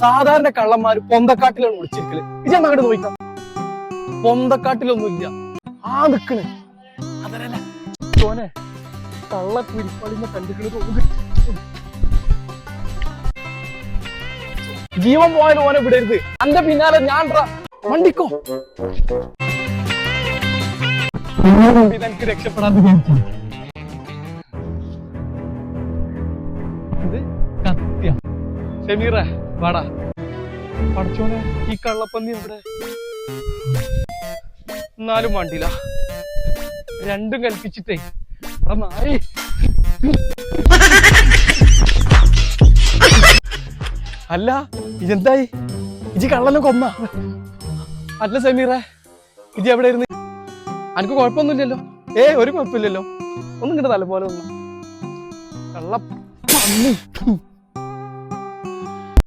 സാധാരണ കള്ളന്മാര് പൊന്തക്കാട്ടിലാണ് വിളിച്ചിരിക്കല്. ഇജ അങ്ങോട്ട് നോക്കാം, പൊന്തക്കാട്ടിലൊന്നുമില്ല, ആ നിക്കണ് അതല്ല ഓനെ കള്ള കുരിപ്പാളിനെ കണ്ടിട്ട് ജീവൻ പോയാലും ഓനെ വിടരുത്. അന്റെ പിന്നാലെ ഞാൻ വണ്ടിക്കോ എനിക്ക് രക്ഷപ്പെടാൻ കത്യ ഷമീറ വാടാ. പഠിച്ചോനെ ഈ കള്ളപ്പന്നി ഇവിടെ എന്നാലും വണ്ടില്ല, രണ്ടും കൽപ്പിച്ചിട്ടേ നായി. അല്ല ഇതെന്തായി, ഇജി കള്ളനെ കൊന്ന? അല്ല സമീറ, ഇജി എവിടെ ഇരുന്ന്? അനക്ക് കുഴപ്പമൊന്നുമില്ലല്ലോ? ഒരു കുഴപ്പമില്ലല്ലോ. ഒന്നും കിട്ട തല പോലെ ഒന്നും കള്ള പന്നി.